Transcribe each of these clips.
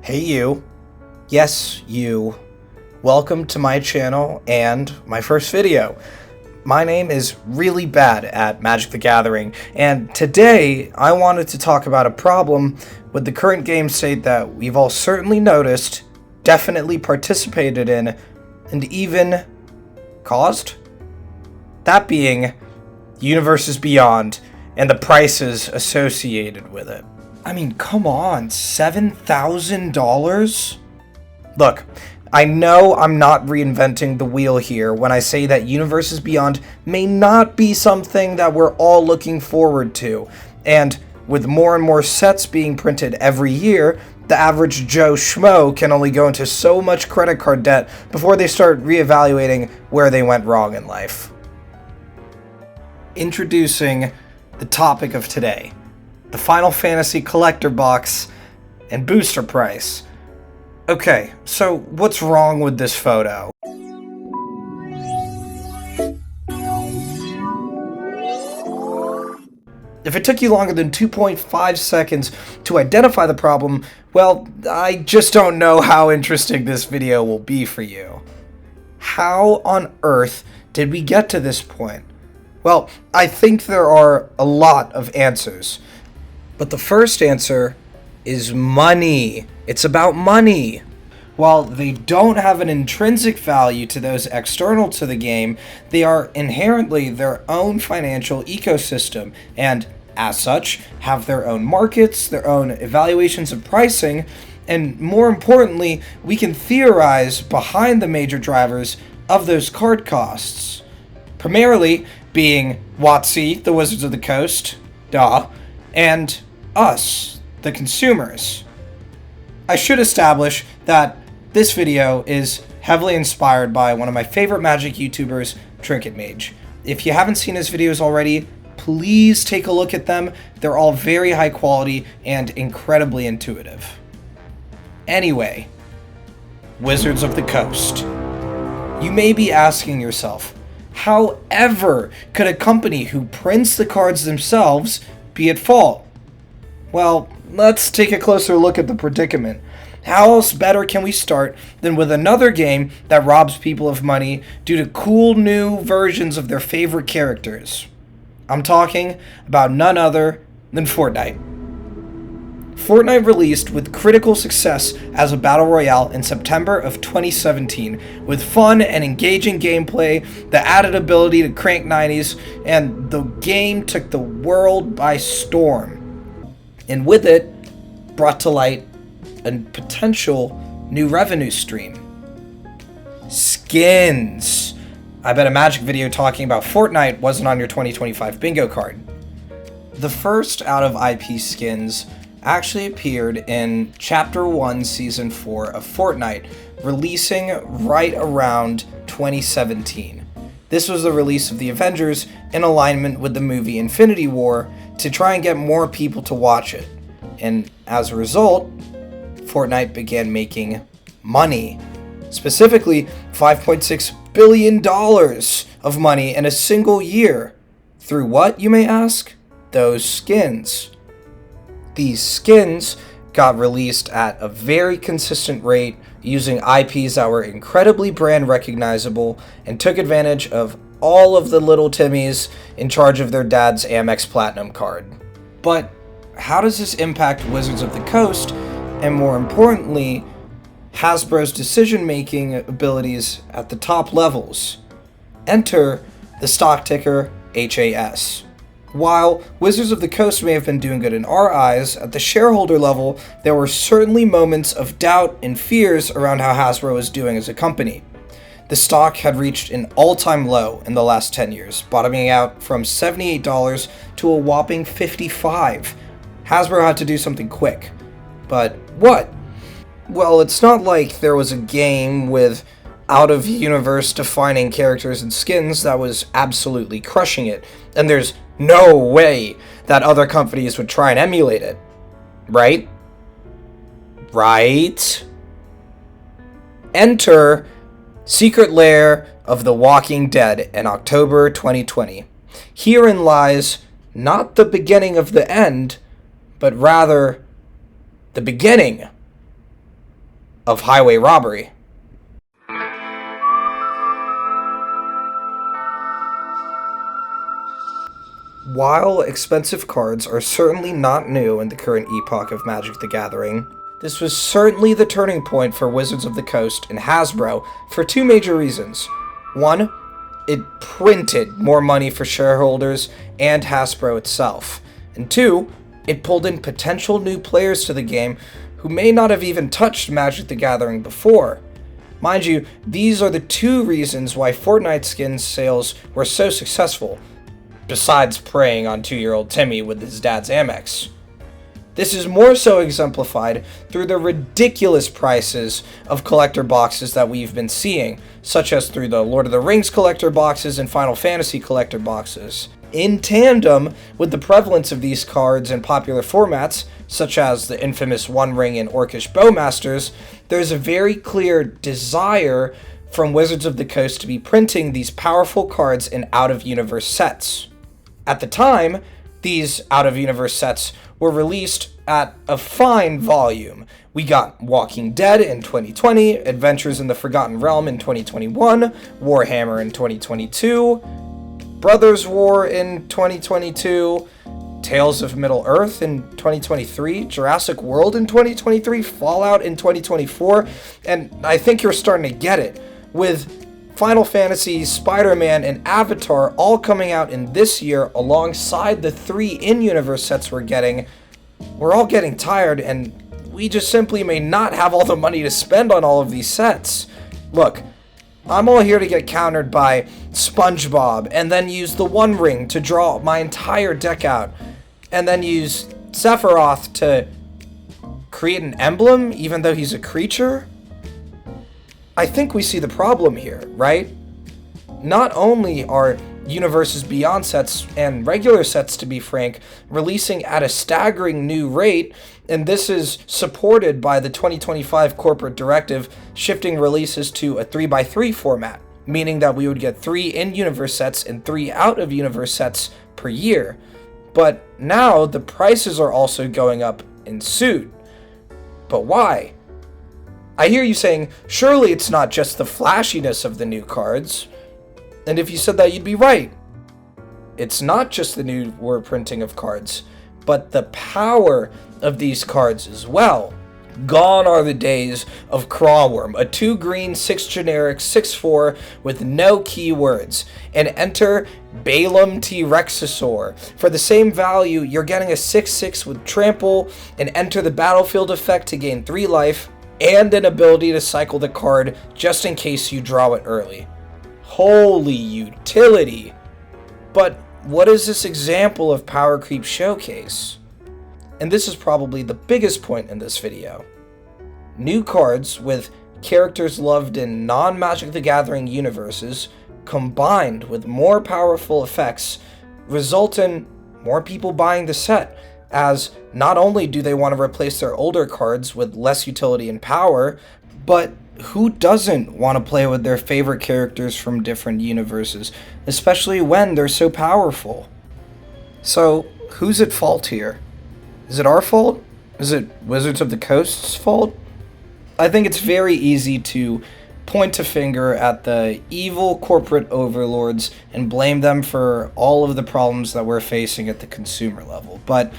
Hey you. Yes, you. Welcome to my channel and my first video. My name is really bad at Magic the Gathering, and today I wanted to talk about a problem with the current game state that we've all certainly noticed, definitely participated in, and even caused? That being Universes Beyond and the prices associated with it. I mean, come on, $7,000? Look, I know I'm not reinventing the wheel here when I say that Universes Beyond may not be something that we're all looking forward to, and with more and more sets being printed every year, the average Joe Schmo can only go into so much credit card debt before they start reevaluating where they went wrong in life. Introducing the topic of today. The Final Fantasy collector box and booster price. Okay, so what's wrong with this photo? If it took you longer than 2.5 seconds to identify the problem, well, I just don't know how interesting this video will be for you. How on earth did we get to this point? Well, I think there are a lot of answers. But the first answer is money. It's about money. While they don't have an intrinsic value to those external to the game, they are inherently their own financial ecosystem, and as such, have their own markets, their own evaluations of pricing, and more importantly, we can theorize behind the major drivers of those card costs. Primarily being WotC, the Wizards of the Coast, and us, the consumers. I should establish that this video is heavily inspired by one of my favorite Magic YouTubers, Trinket Mage. If you haven't seen his videos already, please take a look at them. They're all very high quality and incredibly intuitive. Anyway, Wizards of the Coast. You may be asking yourself, how ever could a company who prints the cards themselves be at fault? Well, let's take a closer look at the predicament. How else better can we start than with another game that robs people of money due to cool new versions of their favorite characters? I'm talking about none other than Fortnite. Fortnite released with critical success as a battle royale in September of 2017, with fun and engaging gameplay, the added ability to crank 90s, and the game took the world by storm. And with it, brought to light a potential new revenue stream. Skins. I bet a Magic video talking about Fortnite wasn't on your 2025 bingo card. The first out of IP skins actually appeared in Chapter 1, Season 4 of Fortnite, releasing right around 2017. This was the release of the Avengers in alignment with the movie Infinity War to try and get more people to watch it. And as a result, Fortnite began making money. Specifically, $5.6 billion of money in a single year. Through what, you may ask? Those skins. These skins got released at a very consistent rate using IPs that were incredibly brand recognizable and took advantage of all of the little Timmies in charge of their dad's Amex Platinum card. But how does this impact Wizards of the Coast, and more importantly, Hasbro's decision-making abilities at the top levels? Enter the stock ticker HAS. While Wizards of the Coast may have been doing good in our eyes, at the shareholder level, there were certainly moments of doubt and fears around how Hasbro was doing as a company. The stock had reached an all-time low in the last 10 years, bottoming out from $78 to a whopping $55. Hasbro had to do something quick. But what? Well, it's not like there was a game with out-of-universe defining characters and skins that was absolutely crushing it, and there's no way that other companies would try and emulate it. Right? Right? Enter Secret Lair of the Walking Dead in October 2020. Herein lies not the beginning of the end, but rather the beginning of highway robbery. While expensive cards are certainly not new in the current epoch of Magic the Gathering, this was certainly the turning point for Wizards of the Coast and Hasbro for two major reasons. One, it printed more money for shareholders and Hasbro itself. And two, it pulled in potential new players to the game who may not have even touched Magic the Gathering before. Mind you, these are the two reasons why Fortnite skin sales were so successful, besides preying on 2-year-old Timmy with his dad's Amex. This is more so exemplified through the ridiculous prices of collector boxes that we've been seeing, such as through the Lord of the Rings collector boxes and Final Fantasy collector boxes. In tandem with the prevalence of these cards in popular formats, such as the infamous One Ring and Orcish Bowmasters, there's a very clear desire from Wizards of the Coast to be printing these powerful cards in out-of-universe sets. At the time, these out-of-universe sets were released at a fine volume. We got Walking Dead in 2020, Adventures in the Forgotten Realm in 2021, Warhammer in 2022, Brothers War in 2022, Tales of Middle-earth in 2023, Jurassic World in 2023, Fallout in 2024, and I think you're starting to get it, with Final Fantasy, Spider-Man, and Avatar all coming out in this year alongside the 3 in-universe sets we're getting. We're all getting tired, and we just simply may not have all the money to spend on all of these sets. Look, I'm all here to get countered by SpongeBob, and then use the One Ring to draw my entire deck out, and then use Sephiroth to create an emblem, even though he's a creature? I think we see the problem here, right? Not only are Universes Beyond sets and regular sets, to be frank, releasing at a staggering new rate, and this is supported by the 2025 corporate directive shifting releases to a 3x3 format, meaning that we would get 3 in-universe sets and 3 out-of-universe sets per year. But now the prices are also going up in suit. But why? I hear you saying, surely it's not just the flashiness of the new cards. And if you said that, you'd be right. It's not just the new word printing of cards, but the power of these cards as well. Gone are the days of Crawworm, a 2-green, 6 generic, 6/4 with no keywords, and enter Balaam T-Rexasaur. For the same value, you're getting a 6/6 with trample, and enter the battlefield effect to gain 3 life, and an ability to cycle the card just in case you draw it early. Holy utility! But what is this example of power creep showcase? And this is probably the biggest point in this video. New cards with characters loved in non-Magic the Gathering universes, combined with more powerful effects, result in more people buying the set, as not only do they want to replace their older cards with less utility and power, but who doesn't want to play with their favorite characters from different universes, especially when they're so powerful? So, who's at fault here? Is it our fault? Is it Wizards of the Coast's fault? I think it's very easy to point a finger at the evil corporate overlords and blame them for all of the problems that we're facing at the consumer level. But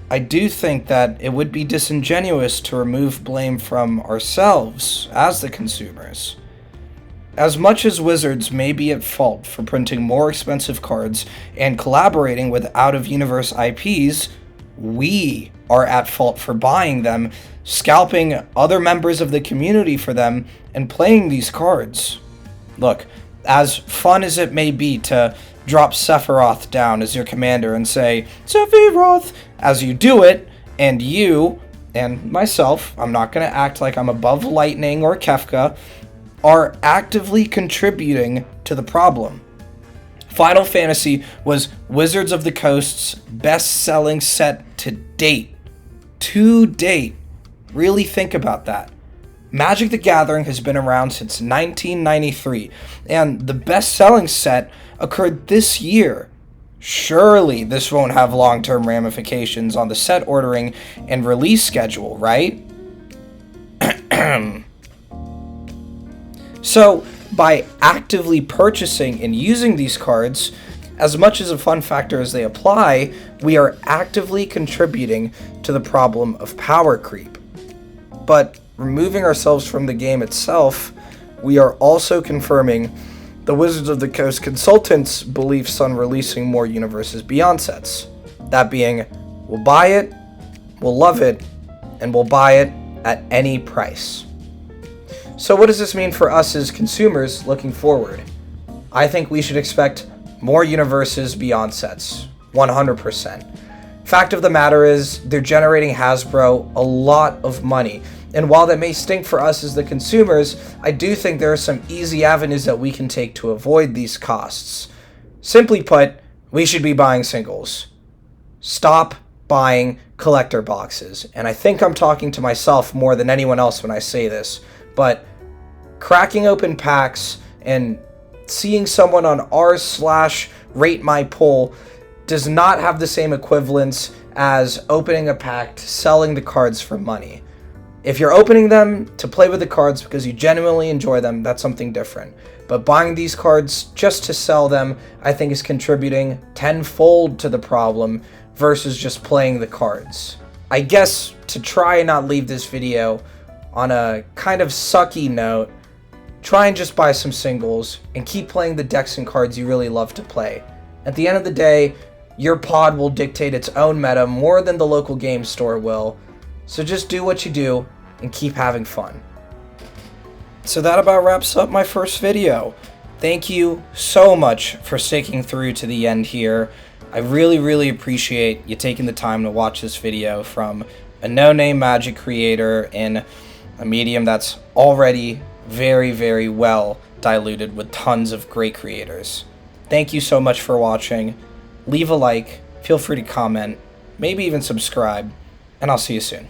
I do think that it would be disingenuous to remove blame from ourselves as the consumers. As much as Wizards may be at fault for printing more expensive cards and collaborating with out-of-universe IPs, we are at fault for buying them, scalping other members of the community for them, and playing these cards. Look, as fun as it may be to drop Sephiroth down as your commander and say, Sephiroth, as you do it, and you, and myself, I'm not going to act like I'm above Lightning or Kefka, are actively contributing to the problem. Final Fantasy was Wizards of the Coast's best-selling set to date. To date. Really think about that. Magic the Gathering has been around since 1993, and the best-selling set occurred this year. Surely this won't have long-term ramifications on the set ordering and release schedule, right? So, by actively purchasing and using these cards, as much as a fun factor as they apply, we are actively contributing to the problem of power creep. But removing ourselves from the game itself, we are also confirming the Wizards of the Coast consultants' beliefs on releasing more Universes Beyond sets. That being, we'll buy it, we'll love it, and we'll buy it at any price. So what does this mean for us as consumers looking forward? I think we should expect more Universes Beyond sets, 100%. Fact of the matter is, they're generating Hasbro a lot of money. And while that may stink for us as the consumers, I do think there are some easy avenues that we can take to avoid these costs. Simply put, we should be buying singles. Stop buying collector boxes. And I think I'm talking to myself more than anyone else when I say this, but cracking open packs and seeing someone on r/rate my pull does not have the same equivalence as opening a pack, selling the cards for money. If you're opening them to play with the cards because you genuinely enjoy them, that's something different. But buying these cards just to sell them, I think is contributing tenfold to the problem versus just playing the cards. I guess to try and not leave this video on a kind of sucky note, try and just buy some singles and keep playing the decks and cards you really love to play. At the end of the day, your pod will dictate its own meta more than the local game store will. So just do what you do and keep having fun. So that about wraps up my first video. Thank you so much for sticking through to the end here. I really appreciate you taking the time to watch this video from a no-name Magic creator in a medium that's already very well diluted with tons of great creators. Thank you so much for watching. Leave a like, feel free to comment, maybe even subscribe, and I'll see you soon.